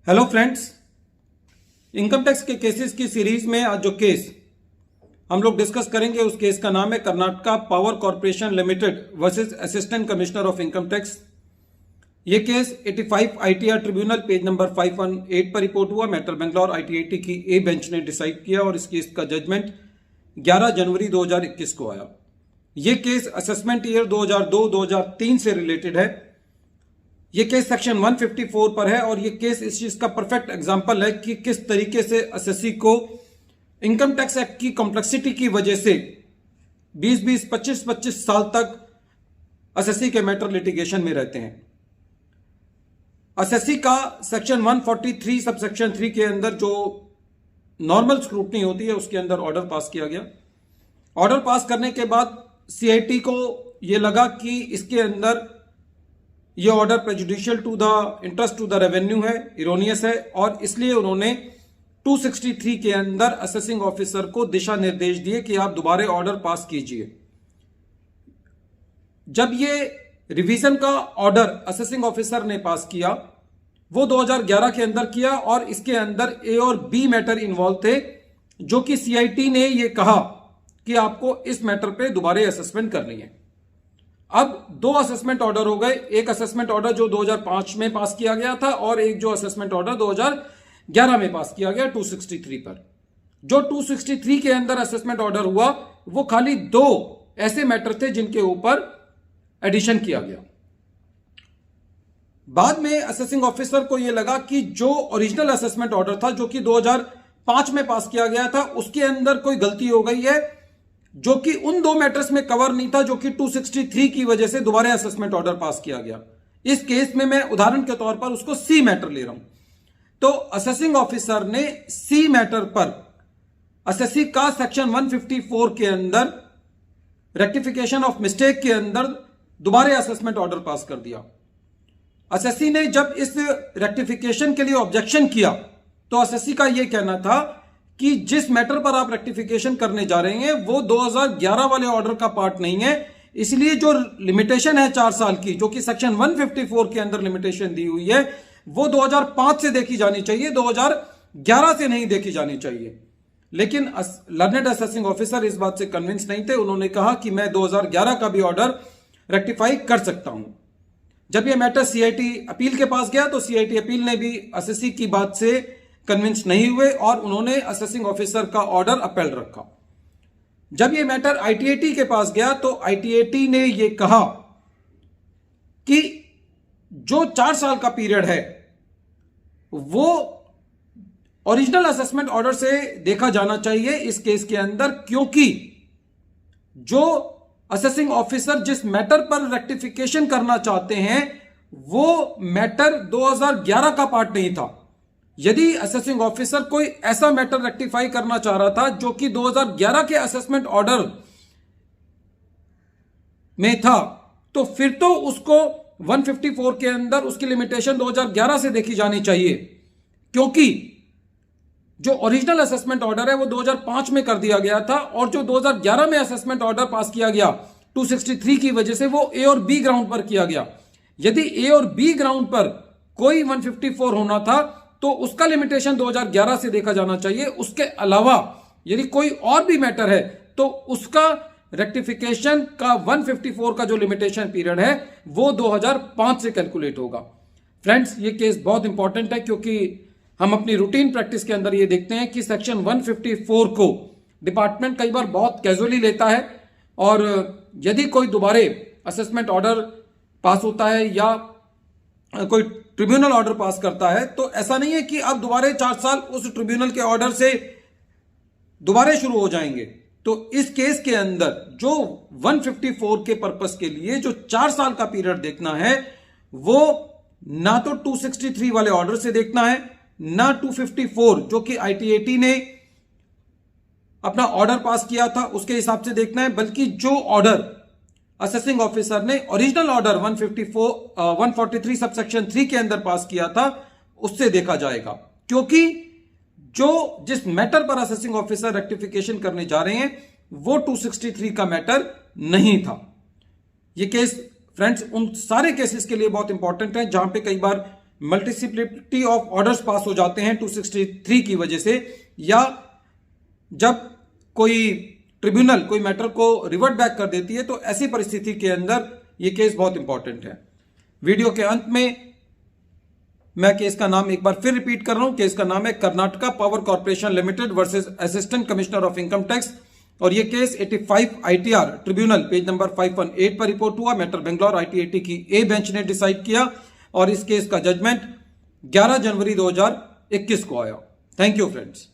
Hello friends, income tax के cases की series में आज जो केस हम लोग डिस्कस करेंगे उस केस का नाम है Karnataka power corporation limited versus assistant commissioner of income tax. ये case 85 ITR tribunal page number 518 पर रिपोर्ट हुआ। मैटर बेंगलोर आईटीआईटी की ए बेंच ने डिसाइड किया और इस केस का जजमेंट 11 जनवरी 2021 को आया। ये केस असेसमेंट ईयर 2002-2003 से रिलेटेड है। ये केस सेक्शन 154 पर है और ये केस इस चीज का परफेक्ट एग्जांपल है कि किस तरीके से एसएससी को इनकम टैक्स एक्ट की कॉम्प्लेक्सिटी की वजह से 20-20, 25-25 साल तक एसएससी के मैटर लिटिगेशन में रहते हैं। एसएससी का सेक्शन 143 सब सेक्शन 3 के अंदर जो नॉर्मल स्क्रूटनी होती है उसके अंदर ऑर्डर पास किया गया। ऑर्डर पास करने के बाद सीआईटी को यह लगा कि इसके अंदर ये order prejudicial to the interest to the revenue है, इरोनियस है, और इसलिए उन्होंने 263 के अंदर असेसिंग ऑफिसर को दिशा निर्देश दिए कि आप दोबारा ऑर्डर पास कीजिए। जब ये रिवीजन का ऑर्डर असेसिंग ऑफिसर ने पास किया वो 2011 के अंदर किया और इसके अंदर ए और बी मैटर इन्वॉल्व थे, जो कि सीआईटी ने ये कहा कि आपको इस मैटर पे दोबारा असेसमेंट करनी है। अब दो असेसमेंट ऑर्डर हो गए, एक असेसमेंट ऑर्डर जो 2005 में पास किया गया था और एक जो असेसमेंट ऑर्डर 2011 में पास किया गया 263 पर। जो 263 के अंदर असेसमेंट ऑर्डर हुआ वो खाली दो ऐसे मैटर थे जिनके ऊपर एडिशन किया गया। बाद में असेसिंग ऑफिसर को यह लगा कि जो ओरिजिनल असेसमेंट ऑर्डर था जो कि 2005 में पास किया गया था उसके अंदर कोई गलती हो गई है, जो कि उन दो मैटर्स में कवर नहीं था, जो कि 263 की वजह से दोबारा असेसमेंट ऑर्डर पास किया गया। इस केस में मैं उदाहरण के तौर पर उसको सी मैटर ले रहा हूं। तो असेसिंग ऑफिसर ने सी मैटर पर एसएससी का सेक्शन 154 के अंदर रेक्टिफिकेशन ऑफ मिस्टेक के अंदर दोबारा असेसमेंट ऑर्डर पास कर दिया। एसएससी ने जब इस रेक्टिफिकेशन के लिए ऑब्जेक्शन किया तो एसएससी का यह कहना था कि जिस मैटर पर आप रेक्टिफिकेशन करने जा रहे हैं वो 2011 वाले ऑर्डर का पार्ट नहीं है, इसलिए जो लिमिटेशन है 4 साल की, जो कि सेक्शन 154 के अंदर लिमिटेशन दी हुई है, वो 2005 से देखी जानी चाहिए, 2011 से नहीं देखी जानी चाहिए। लेकिन लर्नेड असेसिंग ऑफिसर इस बात से कन्विंस नहीं थे। उन्होंने कहा कि मैं 2011 का भी ऑर्डर रेक्टिफाई कर सकता हूं। जब यह मैटर सीआईटी अपील के पास गया तो सीआईटी अपील ने भी एसएससी की बात से कन्विंस नहीं हुए और उन्होंने असेसिंग ऑफिसर का ऑर्डर अपील रखा। जब यह मैटर आईटीएटी के पास गया तो आईटीएटी ने यह कहा कि जो 4 साल का पीरियड है वो ओरिजिनल असेसमेंट ऑर्डर से देखा जाना चाहिए इस केस के अंदर, क्योंकि जो असेसिंग ऑफिसर जिस मैटर पर रेक्टिफिकेशन करना चाहते हैं वो मैटर 2011 का पार्ट नहीं था। यदि असेसिंग ऑफिसर कोई ऐसा मैटर रेक्टिफाई करना चाह रहा था जो कि 2011 के असेसमेंट ऑर्डर में था तो फिर तो उसको 154 के अंदर उसकी लिमिटेशन 2011 से देखी जानी चाहिए, क्योंकि जो ओरिजिनल असेसमेंट ऑर्डर है वो 2005 में कर दिया गया था और जो 2011 में असेसमेंट ऑर्डर पास किया गया 263 की वजह से वो ए और बी ग्राउंड पर किया गया। यदि ए और बी ग्राउंड पर कोई 154 होना था तो उसका लिमिटेशन 2011 से देखा जाना चाहिए। उसके अलावा यदि कोई और भी मैटर है तो उसका रेक्टिफिकेशन का 154 का जो लिमिटेशन पीरियड है वो 2005 से कैलकुलेट होगा। फ्रेंड्स, ये केस बहुत इंपॉर्टेंट है क्योंकि हम अपनी रूटीन प्रैक्टिस के अंदर ये देखते हैं कि सेक्शन 154 को डिपार्टमेंट कई बार बहुत कैजुअली लेता है और यदि कोई दोबारे असेसमेंट ऑर्डर पास होता है या कोई ट्रिब्यूनल ऑर्डर पास करता है तो ऐसा नहीं है कि अब दोबारा 4 साल उस ट्रिब्यूनल के ऑर्डर से दोबारा शुरू हो जाएंगे। तो इस केस के अंदर जो 154 के पर्पस के लिए जो 4 साल का पीरियड देखना है वो ना तो 263 वाले ऑर्डर से देखना है ना 254 जो कि आईटीएटी ने अपना ऑर्डर पास किया था उसके हिसाब से देखना है, बल्कि जो ऑर्डर असेसिंग ऑफिसर ने ओरिजिनल ऑर्डर 143 सबसेक्शन 3 के अंदर पास किया था उससे देखा जाएगा, क्योंकि जो जिस मैटर पर असेसिंग ऑफिसर रेक्टिफिकेशन करने जा रहे हैं वो 263 का मैटर नहीं था। ये केस फ्रेंड्स उन सारे केसेस के लिए बहुत इंपॉर्टेंट है जहां पे कई बार मल्टीसिप्लिसिटी ऑफ ऑर्डर्स पास हो जाते हैं 263 की वजह से, या जब कोई ट्रिब्यूनल कोई मैटर को रिवर्ट बैक कर देती है, तो ऐसी परिस्थिति के अंदर यह केस बहुत इंपॉर्टेंट है। वीडियो के अंत में मैं केस का नाम एक बार फिर रिपीट कर रहा हूं। केस का नाम है Karnataka power corporation limited versus assistant commissioner of income tax, और यह case 85 ITR tribunal page number 518 पर रिपोर्ट हुआ। मैटर बेंगलोर ITAT की ए बेंच ने डिसाइड किया और इस केस का जजमेंट 11 जनवरी 2021 को आया। Thank you friends.